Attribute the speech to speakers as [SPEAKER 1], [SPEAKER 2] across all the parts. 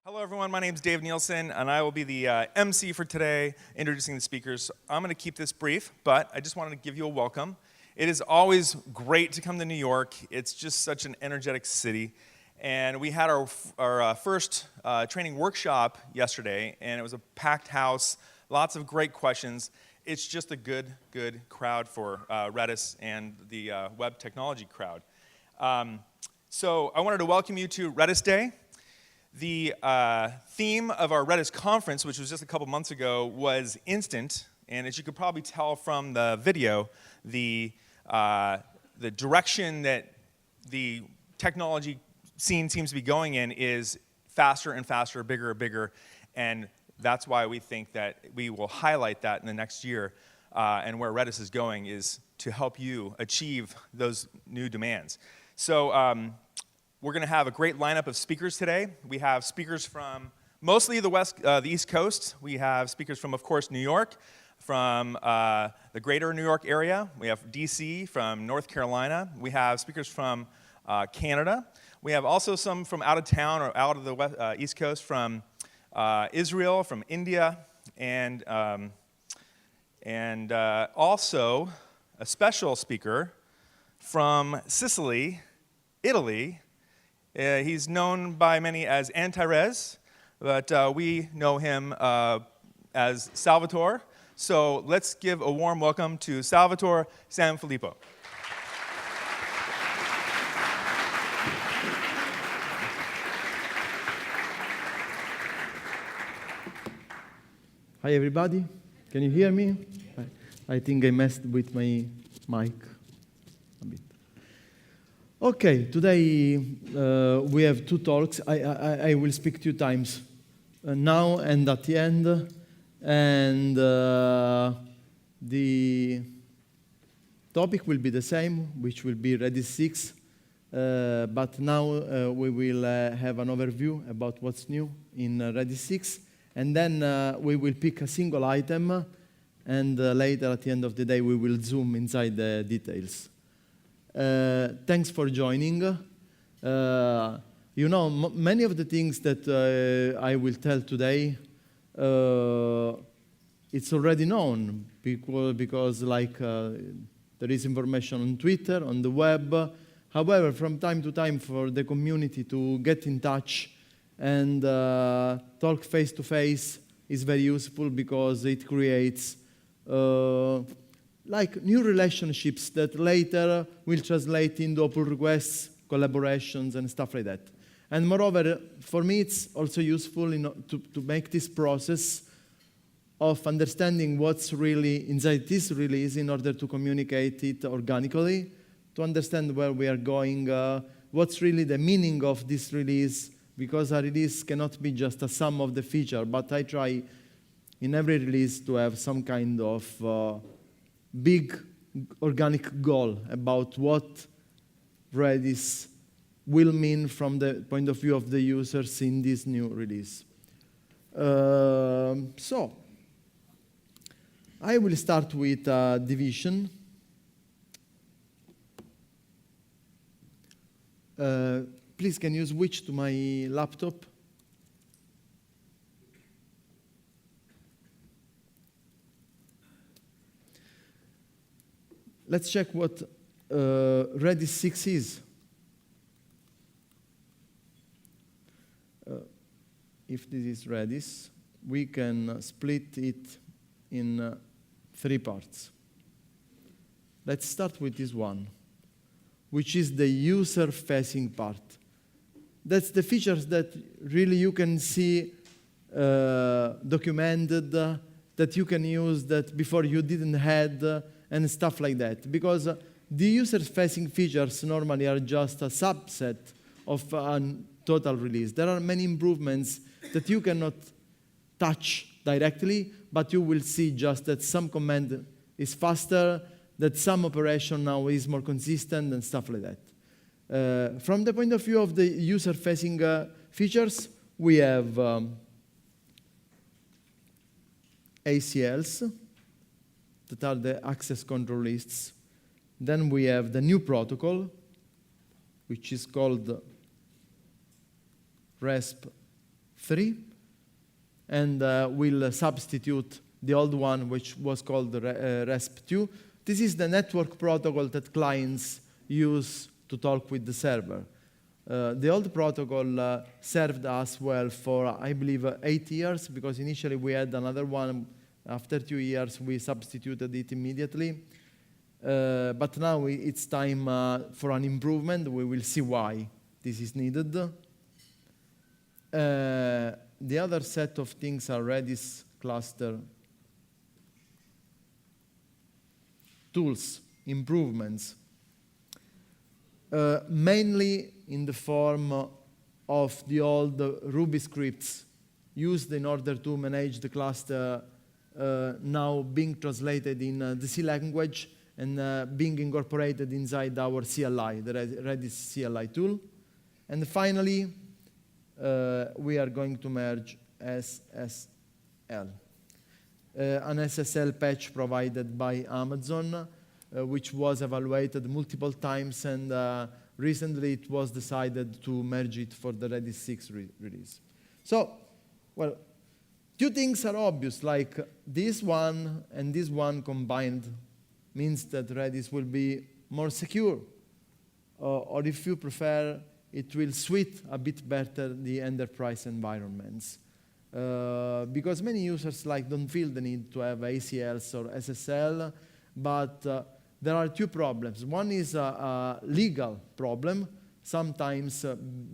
[SPEAKER 1] Hello everyone, my name is Dave Nielsen, and I will be the MC for today, introducing the speakers. I'm going to keep this brief, but I just wanted to give you a welcome. It is always great to come to New York. It's just such an energetic city. And we had our first training workshop yesterday, and it was a packed house, lots of great questions. It's just a good crowd for Redis and the web technology crowd. So I wanted to welcome you to Redis Day. The theme of our Redis conference, which was just a couple months ago, was instant. And as you could probably tell from the video, the direction that the technology scene seems to be going in is faster and faster, bigger and bigger. And that's why we think that we will highlight that in the next year. And where Redis is going is to help you achieve those new demands. So we're going to have a great lineup of speakers today. We have speakers from mostly the East Coast. We have speakers from, of course, New York, from the greater New York area. We have DC, from North Carolina. We have speakers from Canada. We have also some from out of town or out of the East Coast, from Israel, from India, and also a special speaker from Sicily, Italy. He's known by many as Anti-Res, but we know him as Salvatore. So let's give a warm welcome to Salvatore Sanfilippo.
[SPEAKER 2] Hi, everybody. Can you hear me? I think I messed with my mic a bit. Okay, today we have two talks. I will speak 2 times, now and at the end. And the topic will be the same, which will be Redis 6. But now we will have an overview about what's new in Redis 6. And then we will pick a single item. And later, at the end of the day, we will zoom inside the details. Thanks for joining. You know, many of the things that I will tell today, it's already known because like there is information on Twitter, on the web. However, from time to time, for the community to get in touch and talk face-to-face is very useful because it creates like new relationships that later will translate into pull requests, collaborations, and stuff like that. And moreover, for me, it's also useful to make this process of understanding what's really inside this release in order to communicate it organically, to understand where we are going, what's really the meaning of this release, because a release cannot be just a sum of the feature, but I try in every release to have some kind of big organic goal about what Redis will mean from the point of view of the users in this new release. So, I will start with division. Please, can you switch to my laptop? Let's check what Redis 6 is. If this is Redis, we can split it in 3 parts. Let's start with this one, which is the user-facing part. That's the features that really you can see documented, that you can use that before you didn't have, and stuff like that. Because the user-facing features normally are just a subset of a total release. There are many improvements that you cannot touch directly, but you will see just that some command is faster, that some operation now is more consistent, and stuff like that. From the point of view of the user-facing features, we have ACLs, that are the access control lists. Then we have the new protocol, which is called RESP 3, and we'll substitute the old one, which was called RESP2. This is the network protocol that clients use to talk with the server. The old protocol served us well for, I believe, 8 years, because initially we had another one. After 2 years, we substituted it immediately. But now it's time for an improvement. We will see why this is needed. The other set of things are Redis cluster tools, improvements, mainly in the form of the old Ruby scripts used in order to manage the cluster, now being translated in the C language and being incorporated inside our CLI, the Redis CLI tool. And finally, we are going to merge SSL, an SSL patch provided by Amazon, which was evaluated multiple times, and recently it was decided to merge it for the Redis 6 release. So, well, two things are obvious, like this one and this one combined means that Redis will be more secure, or if you prefer, it will suit a bit better the enterprise environments. Because many users don't feel the need to have ACLs or SSL, but there are two problems. One is a legal problem. Sometimes,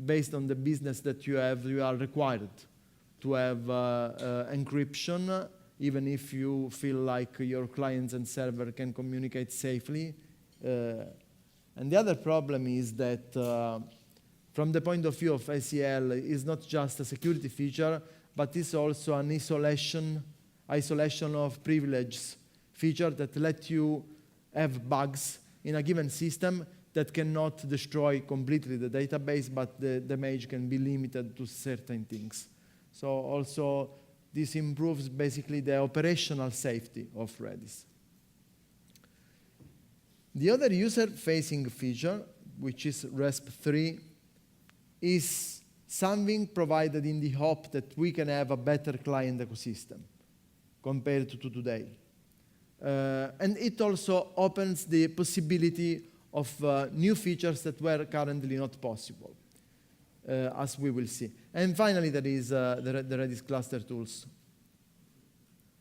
[SPEAKER 2] based on the business that you have, you are required to have encryption, even if you feel like your clients and server can communicate safely. And the other problem is that from the point of view of ACL, it's not just a security feature, but it's also an isolation of privileges feature that let you have bugs in a given system that cannot destroy completely the database, but the damage can be limited to certain things. So also, this improves basically the operational safety of Redis. The other user-facing feature, which is RESP3, is something provided in the hope that we can have a better client ecosystem compared to today. And it also opens the possibility of new features that were currently not possible, as we will see. And finally, there is the Redis cluster tools,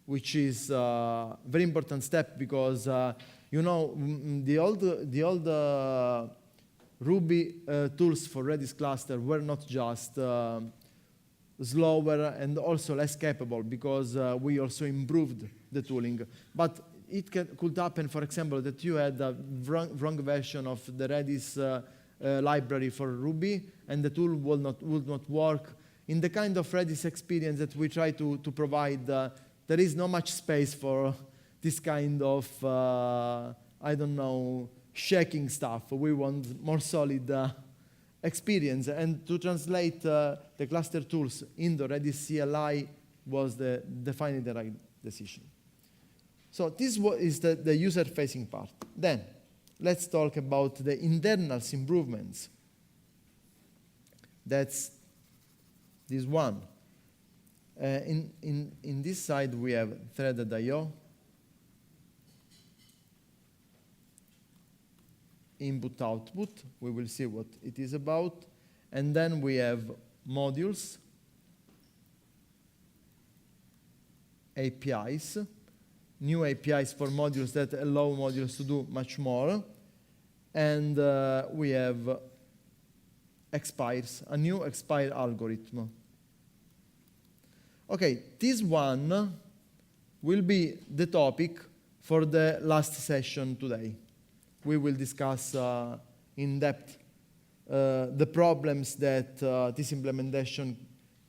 [SPEAKER 2] which is a very important step because, the old Ruby tools for Redis cluster were not just slower and also less capable because we also improved the tooling. But it could happen, for example, that you had a wrong version of the Redis library for Ruby and the tool would not work. In the kind of Redis experience that we try to provide, there is not much space for this kind of, shaking stuff. We want more solid experience. And to translate the cluster tools into Redis CLI was definitely the right decision. So this is the user-facing part. Then, let's talk about the internal improvements. That's this one. In this side, we have threaded.io, input-output. We will see what it is about. And then we have modules, APIs, new APIs for modules that allow modules to do much more. And we have expires, a new expire algorithm. Okay, this one will be the topic for the last session today. We will discuss in depth the problems that this implementation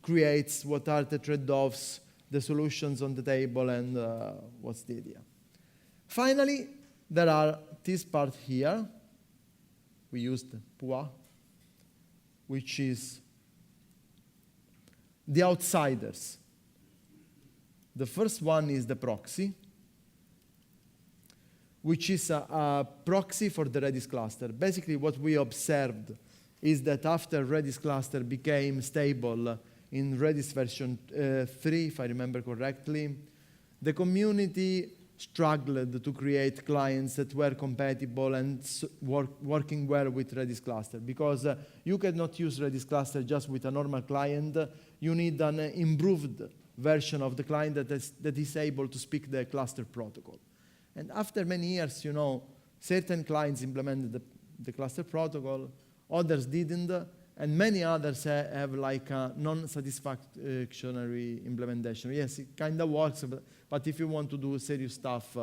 [SPEAKER 2] creates, what are the trade-offs, the solutions on the table, and what's the idea. Finally, there are this part here. We used PUA, which is the outsiders. The first one is the proxy, which is a proxy for the Redis cluster. Basically, what we observed is that after Redis cluster became stable in Redis version 3, if I remember correctly, the community struggled to create clients that were compatible and working well with Redis cluster, because you cannot use Redis cluster just with a normal client. You need an improved version of the client that is able to speak the cluster protocol. And after many years, certain clients implemented the cluster protocol, others didn't, and many others have like a non-satisfactory implementation. Yes, it kind of works, but if you want to do serious stuff,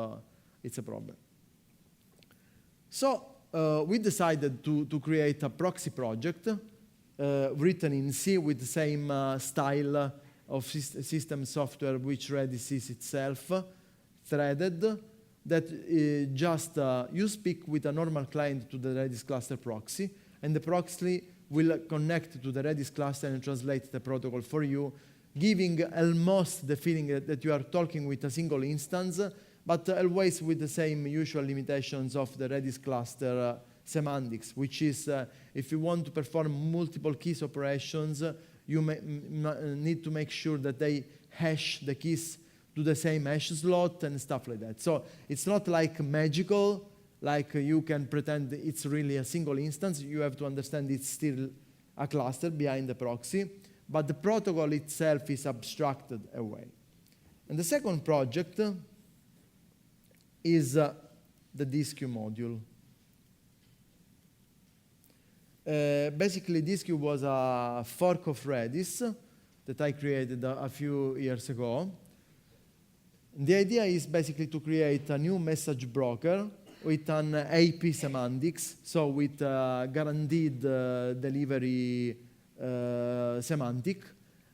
[SPEAKER 2] it's a problem. So we decided to create a proxy project written in C with the same style of system software which Redis is itself, threaded, that just you speak with a normal client to the Redis cluster proxy, and the proxy will connect to the Redis cluster and translate the protocol for you, giving almost the feeling that you are talking with a single instance, but always with the same usual limitations of the Redis cluster semantics, which is if you want to perform multiple keys operations, you need to make sure that they hash the keys to the same hash slot and stuff like that. So it's not like magical, like you can pretend it's really a single instance. You have to understand it's still a cluster behind the proxy, but the protocol itself is abstracted away. And the second project is the DisQ module. Basically, DisQ was a fork of Redis that I created a few years ago. The idea is basically to create a new message broker with an AP semantics, so with guaranteed delivery semantic,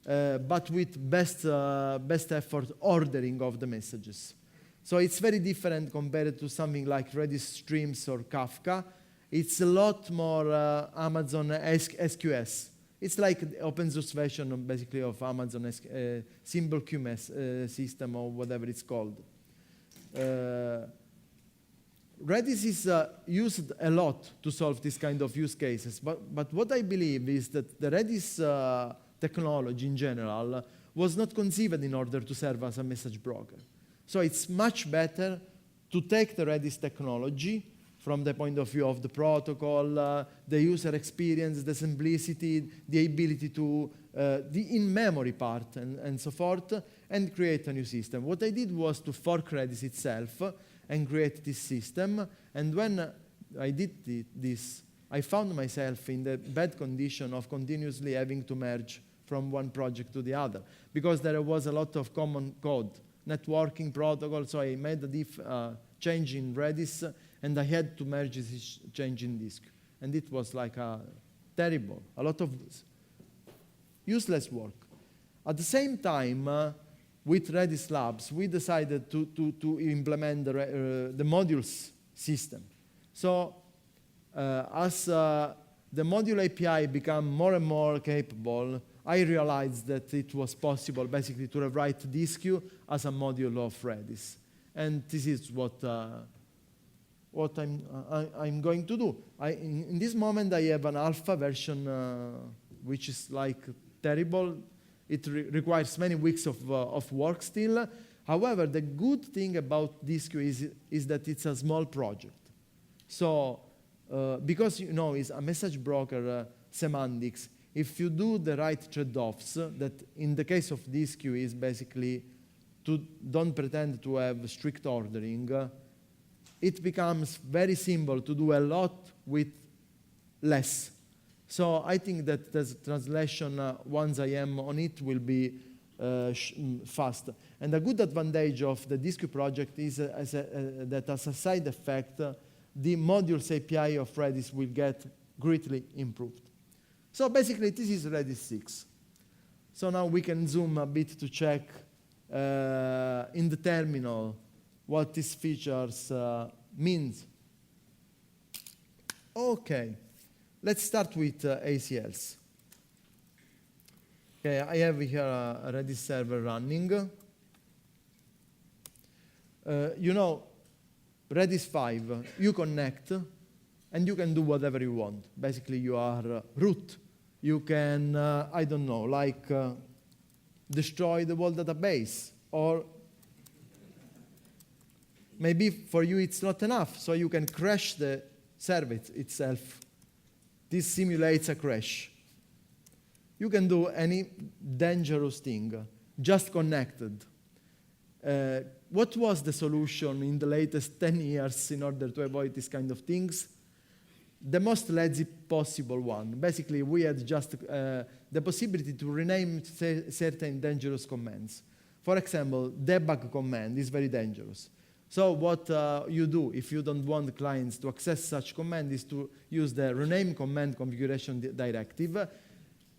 [SPEAKER 2] but with best effort ordering of the messages. So it's very different compared to something like Redis Streams or Kafka. It's a lot more Amazon SQS. It's like the open source version basically of Amazon simple QMS system or whatever it's called. Redis is used a lot to solve this kind of use cases, but what I believe is that the Redis technology in general was not conceived in order to serve as a message broker. So it's much better to take the Redis technology from the point of view of the protocol, the user experience, the simplicity, the ability to, the in-memory part and so forth, and create a new system. What I did was to fork Redis itself and create this system. And when I did this, I found myself in the bad condition of continuously having to merge from one project to the other, because there was a lot of common code, networking protocol, so I made a change in Redis, and I had to merge this change in DisQ. And it was like terrible, a lot of useless work. At the same time, with Redis Labs, we decided to implement the modules system. So as the module API became more and more capable, I realized that it was possible basically to rewrite DisQ as a module of Redis. And this is what I'm going to do. In this moment, I have an alpha version, which is like terrible. It requires many weeks of work still. However, the good thing about DisQ is that it's a small project. So because it's a message broker semantics, if you do the right trade-offs, that in the case of DisQ is basically to don't pretend to have strict ordering, it becomes very simple to do a lot with less. So I think that the translation, once I am on it, will be fast. And a good advantage of the DisQ project is that as a side effect, the modules API of Redis will get greatly improved. So basically, this is Redis 6. So now we can zoom a bit to check in the terminal what these features means. Okay, let's start with ACLs. Okay, I have here a Redis server running. Redis 5, you connect, and you can do whatever you want. Basically, you are root. You can, I don't know, like destroy the whole database. Or maybe for you it's not enough, so you can crash the service itself. This simulates a crash. You can do any dangerous thing, just connected. What was the solution in the latest 10 years in order to avoid these kind of things? The most lazy possible one. Basically, we had just the possibility to rename certain dangerous commands. For example, debug command is very dangerous. So what you do if you don't want clients to access such command is to use the rename command configuration directive,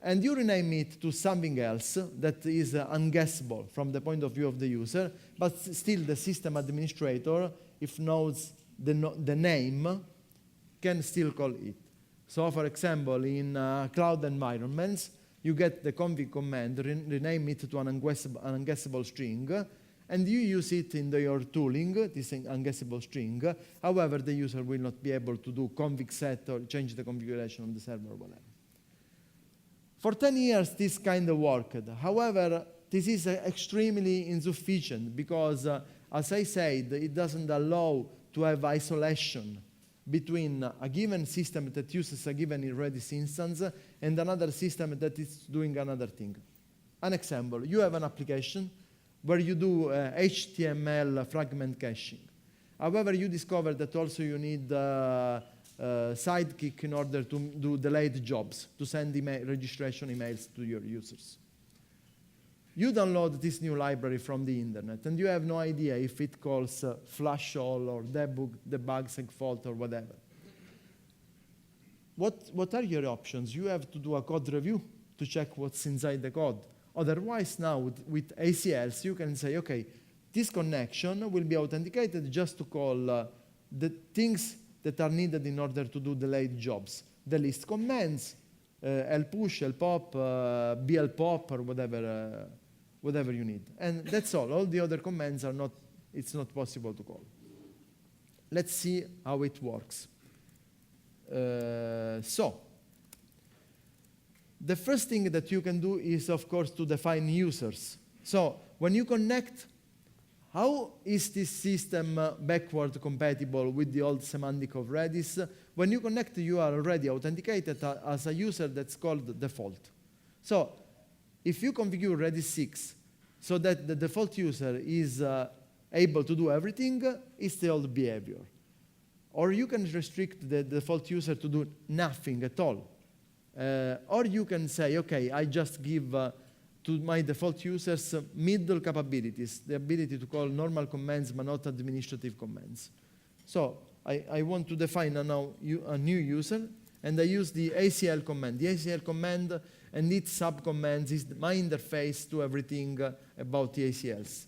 [SPEAKER 2] and you rename it to something else that is unguessable from the point of view of the user, but still the system administrator, if knows the name, can still call it. So for example, in cloud environments, you get the config command, rename it to an unguessable string, and you use it in your tooling, this unguessable string. However, the user will not be able to do config set or change the configuration of the server or whatever. For 10 years, this kind of worked. However, this is extremely insufficient because, as I said, it doesn't allow to have isolation between a given system that uses a given Redis instance and another system that is doing another thing. An example, you have an application where you do HTML fragment caching. However, you discover that also you need Sidekick in order to do delayed jobs, to send registration emails to your users. You download this new library from the internet, and you have no idea if it calls flush all or debug segfault or whatever. What are your options? You have to do a code review to check what's inside the code. Otherwise, now with ACLs, you can say, okay, this connection will be authenticated just to call the things that are needed in order to do delayed jobs. The list commands, lpush, lpop, blpop, or whatever you need. And that's all. All the other commands are not, it's not possible to call. Let's see how it works. So, the first thing that you can do is, of course, to define users. So, when you connect, how is this system backward compatible with the old semantic of Redis? When you connect, you are already authenticated as a user that's called default. So, if you configure Redis 6 so that the default user is able to do everything, it's the old behavior. Or you can restrict the default user to do nothing at all. Or you can say, okay, I just give to my default users middle capabilities, the ability to call normal commands but not administrative commands. So I want to define now a new user, and I use the ACL command. The ACL command and its subcommands is my interface to everything about the ACLs.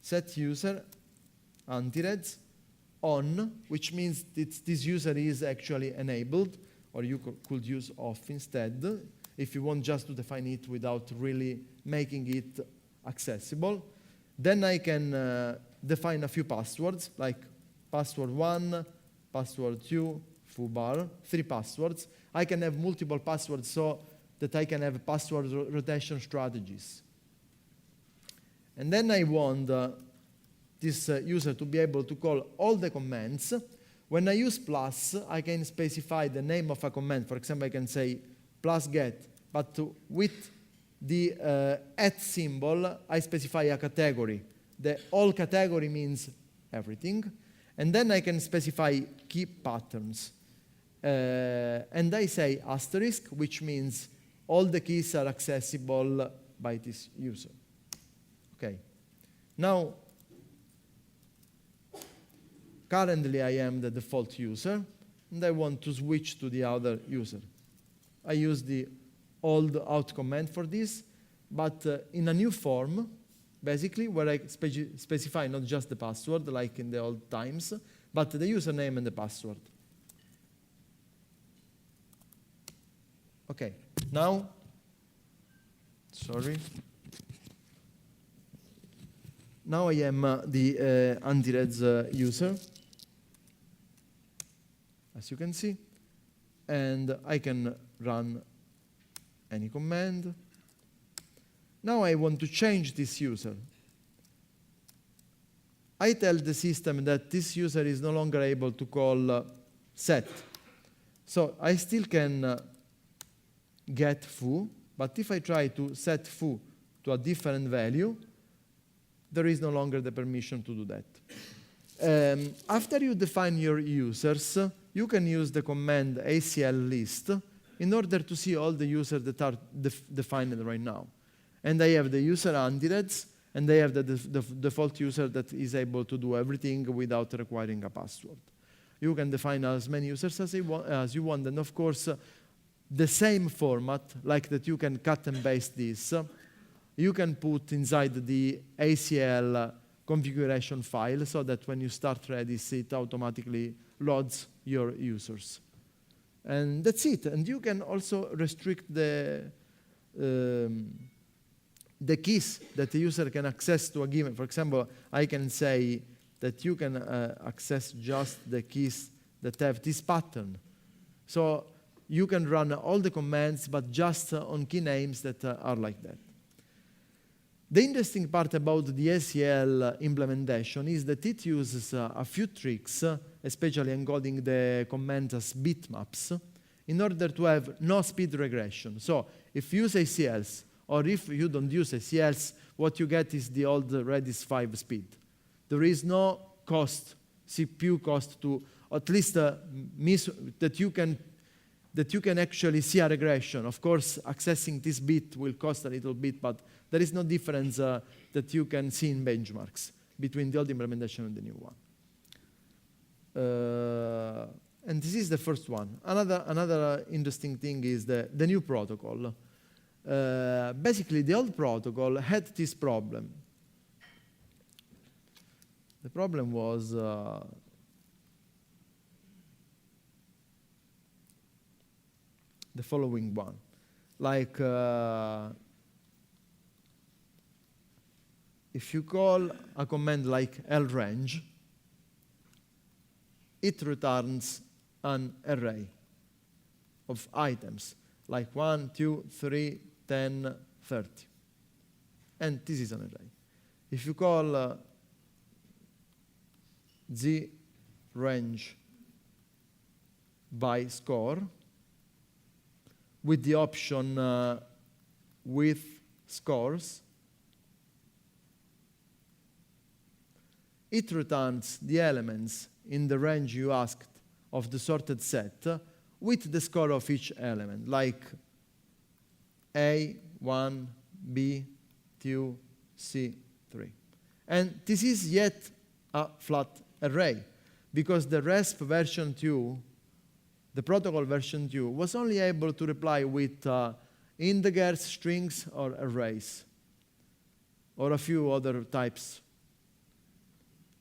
[SPEAKER 2] Set user, anti-reds, on, which means that this user is actually enabled, or you could use off instead, if you want just to define it without really making it accessible. Then I can define a few passwords, like password 1, password 2, foobar, 3 passwords. I can have multiple passwords so that I can have password rotation strategies. And then I want this user to be able to call all the commands. When I use plus, I can specify the name of a command. For example, I can say plus get, but with the @ symbol, I specify a category. The all category means everything. And then I can specify key patterns. And I say asterisk, which means all the keys are accessible by this user. Okay. Now, currently I am the default user, and I want to switch to the other user. I use the old out command for this, but in a new form, basically, where I specify not just the password, like in the old times, but the username and the password. Okay, now, sorry. Now I am the anti-reds user, as you can see, and I can run any command. Now I want to change this user. I tell the system that this user is no longer able to call set. So I still can get foo, but if I try to set foo to a different value, there is no longer the permission to do that. After you define your users, you can use the command ACL list in order to see all the users that are defined right now. And I have the user undeads, and I have the default user that is able to do everything without requiring a password. You can define as many users as you want, and of course, the same format, like that you can cut and paste this, you can put inside the ACL configuration file so that when you start Redis, it automatically loads your users. And that's it. And you can also restrict the keys that the user can access to a given. For example, I can say that you can access just the keys that have this pattern. So you can run all the commands, but just on key names that are like that. The interesting part about the ACL implementation is that it uses a few tricks, especially encoding the commands as bitmaps, in order to have no speed regression. So if you use ACLs, or if you don't use ACLs, what you get is the old Redis 5 speed. There is no cost, CPU cost, to at least that you can actually see a regression. Of course, accessing this bit will cost a little bit, but there is no difference that you can see in benchmarks between the old implementation and the new one. And this is the first one. Another interesting thing is the new protocol. Basically, the old protocol had this problem. The problem was the following one. Like, if you call a command like lrange, it returns an array of items, like 1, 2, 3, 10, 30. And this is an array. If you call zrange by score with the option with scores, it returns the elements in the range you asked of the sorted set with the score of each element, like A, 1, B, 2, C, 3. And this is yet a flat array, because the RESP version 2, the protocol version 2, was only able to reply with integers, strings, or arrays, or a few other types.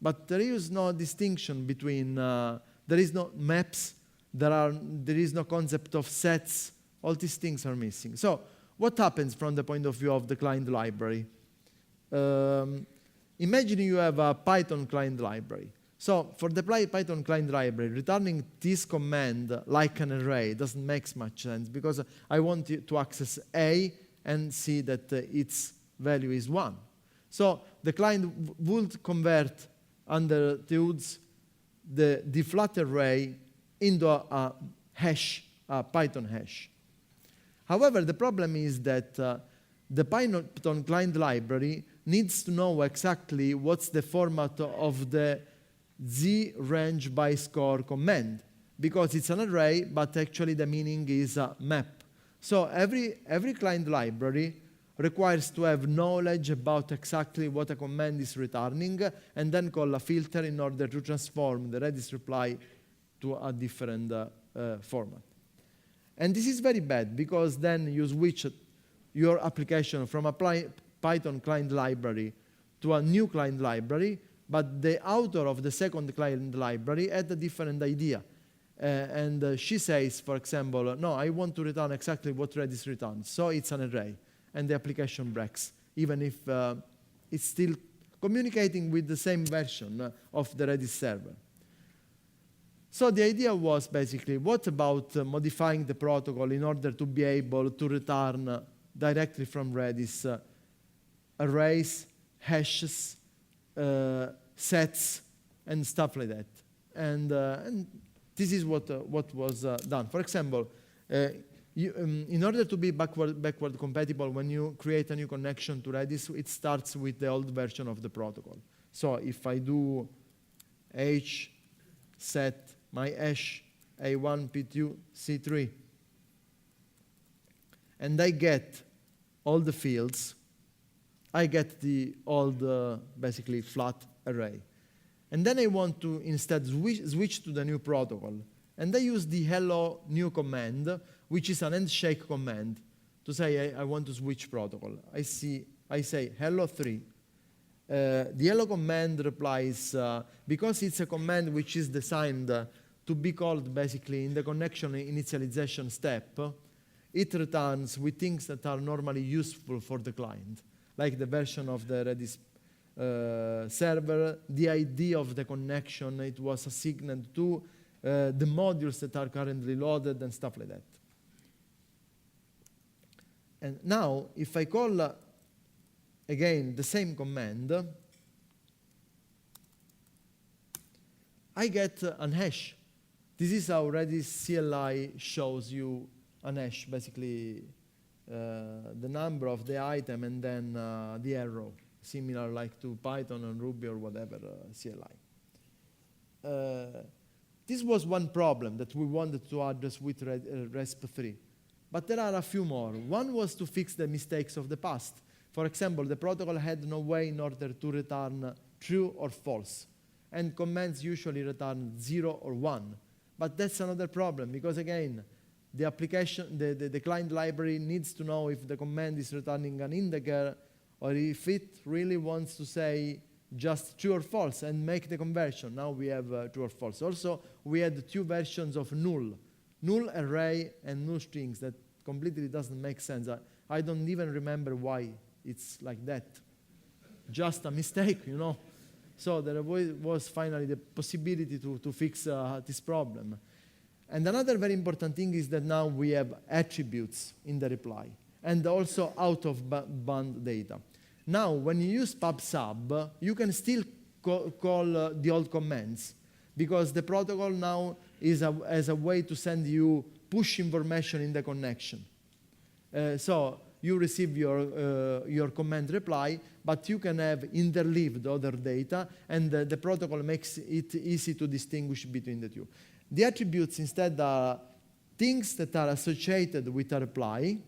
[SPEAKER 2] But there is no distinction between, there is no maps, there is no concept of sets, all these things are missing. So what happens from the point of view of the client library? Imagine you have a Python client library. So for the Python client library, returning this command like an array doesn't make much sense, because I want you to access A and see that its value is 1. So the client would convert under the hoods the flat array into a hash, a Python hash. However, the problem is that the Python client library needs to know exactly what's the format of the zrange by score command, because it's an array, but actually the meaning is a map. So every client library requires to have knowledge about exactly what a command is returning, and then call a filter in order to transform the Redis reply to a different format. And this is very bad, because then you switch your application from a Python client library to a new client library, but the author of the second client library had a different idea. And she says, for example, no, I want to return exactly what Redis returns, so it's an array. And the application breaks, even if it's still communicating with the same version of the Redis server. So the idea was basically, what about modifying the protocol in order to be able to return directly from Redis arrays, hashes, sets, and stuff like that. And this is what was done. For example, in order to be backward compatible, when you create a new connection to Redis, it starts with the old version of the protocol. So if I do h set my hash A1, P2, C3, and I get all the fields, I get the old, basically flat array. And then I want to instead switch to the new protocol. And I use the hello new command, which is an handshake command, to say I want to switch protocol. I say hello 3. The hello command replies, because it's a command which is designed to be called basically in the connection initialization step, it returns with things that are normally useful for the client, like the version of the Redis server, the ID of the connection it was assigned to, the modules that are currently loaded, and stuff like that. And now, if I call again the same command, I get an hash. This is how Redis CLI shows you an hash, basically the number of the item and then the arrow, similar like to Python and Ruby or whatever CLI. This was one problem that we wanted to address with RESP3. But there are a few more. One was to fix the mistakes of the past. For example, the protocol had no way in order to return true or false. And commands usually return 0 or 1. But that's another problem, because again, the application, the client library needs to know if the command is returning an integer or if it really wants to say just true or false and make the conversion. Now we have true or false. Also, we had 2 versions of null array and null strings. That completely doesn't make sense. I don't even remember why it's like that. Just a mistake, you know. So there was finally the possibility to fix this problem. And another very important thing is that now we have attributes in the reply and also out-of-band data. Now, when you use pub/sub, you can still call the old commands, because the protocol now is as a way to send you push information in the connection. So you receive your command reply, but you can have interleaved other data, and the protocol makes it easy to distinguish between the two. The attributes instead are things that are associated with a reply,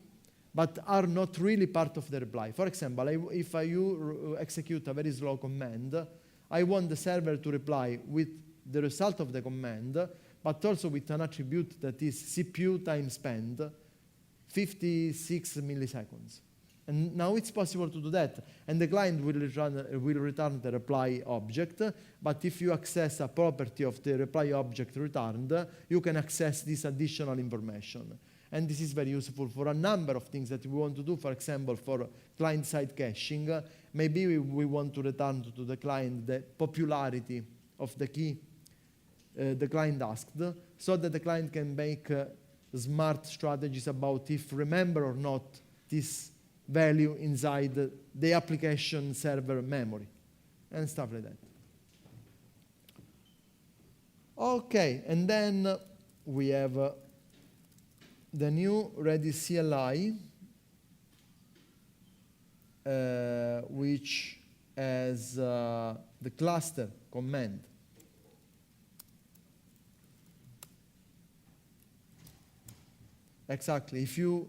[SPEAKER 2] but are not really part of the reply. For example, if you execute a very slow command, I want the server to reply with the result of the command, but also with an attribute that is CPU time spent, 56 milliseconds. And now it's possible to do that. And the client will return the reply object, but if you access a property of the reply object returned, you can access this additional information. And this is very useful for a number of things that we want to do. For example, for client-side caching, maybe we want to return to the client the popularity of the key the client asked, so that the client can make smart strategies about if remember or not this value inside the application server memory, and stuff like that. Okay, and then we have the new Redis CLI, which has the cluster command. Exactly. If you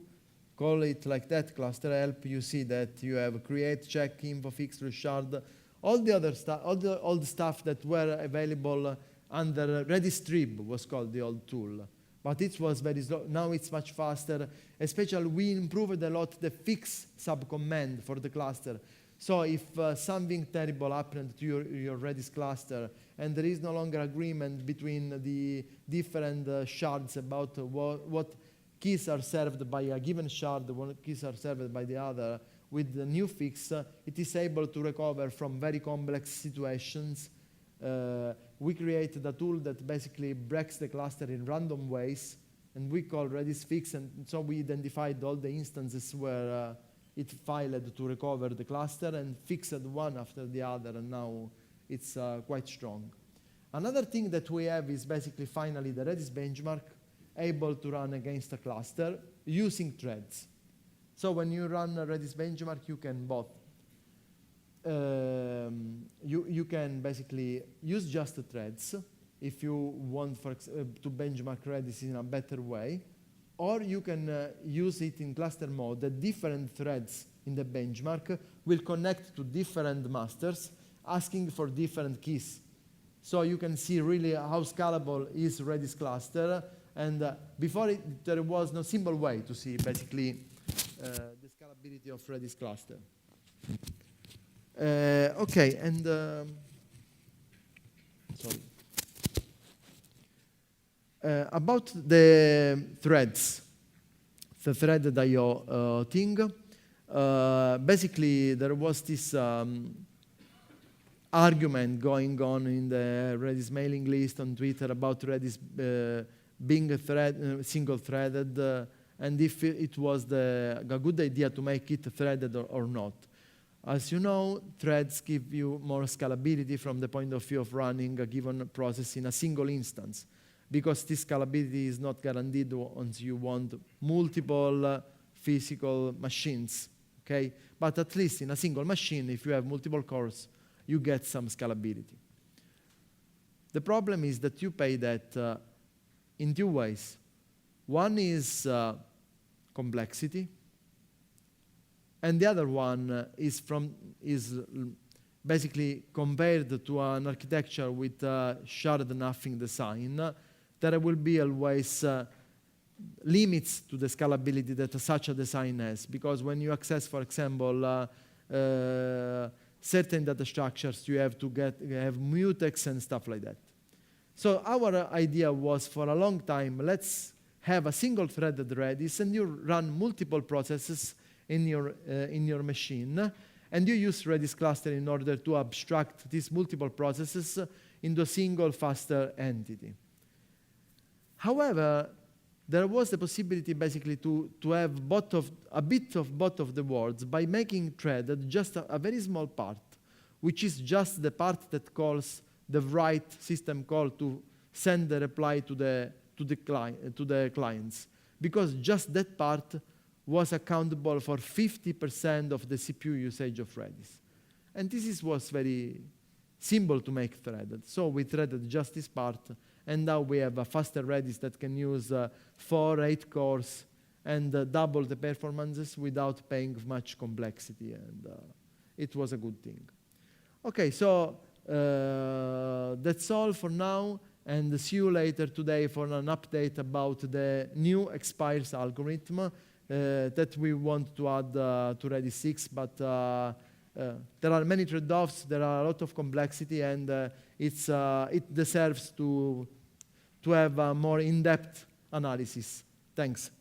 [SPEAKER 2] call it like that, cluster help, you see that you have create, check, info, fix, reshard, all the other stuff, all the stuff that were available under Redis Trib was called the old tool. But it was very slow. Now it's much faster. Especially, we improved a lot the fix subcommand for the cluster. So if something terrible happened to your Redis cluster and there is no longer agreement between the different shards about what keys are served by a given shard, what keys are served by the other, with the new fix, it is able to recover from very complex situations. We created a tool that basically breaks the cluster in random ways, and we call Redis fix, and so we identified all the instances where it filed to recover the cluster and fixed one after the other, and now it's quite strong. Another thing that we have is basically finally the Redis benchmark able to run against a cluster using threads. So when you run a Redis benchmark, you can both you can basically use just the threads if you want to benchmark Redis in a better way, or you can use it in cluster mode. The different threads in the benchmark will connect to different masters, asking for different keys. So you can see really how scalable is Redis cluster. And before there was no simple way to see basically the scalability of Redis cluster. Okay, and sorry. About the threads, the thread.io thing, basically there was this argument going on in the Redis mailing list on Twitter about Redis being a thread, single-threaded, and if it was a good idea to make it threaded or not. As you know, threads give you more scalability from the point of view of running a given process in a single instance, because this scalability is not guaranteed once you want multiple physical machines, okay? But at least in a single machine, if you have multiple cores, you get some scalability. The problem is that you pay that in two ways. One is complexity, and the other one is basically compared to an architecture with shared nothing design. There will be always limits to the scalability that such a design has, because when you access, for example, certain data structures, you have to have mutex and stuff like that. So our idea was, for a long time, let's have a single-threaded Redis, and you run multiple processes in your machine, and you use Redis cluster in order to abstract these multiple processes into a single, faster entity. However, there was the possibility basically to have a bit of both of the worlds by making threaded just a very small part, which is just the part that calls the write system call to send the reply to the clients, because just that part was accountable for 50% of the CPU usage of Redis. And this was very simple to make threaded. So we threaded just this part, and now we have a faster Redis that can use 4, 8 cores and double the performances without paying much complexity, and it was a good thing. Okay, so that's all for now, and see you later today for an update about the new expires algorithm that we want to add to Redis 6, but there are many trade-offs, there are a lot of complexity, and it deserves to have a more in-depth analysis. Thanks.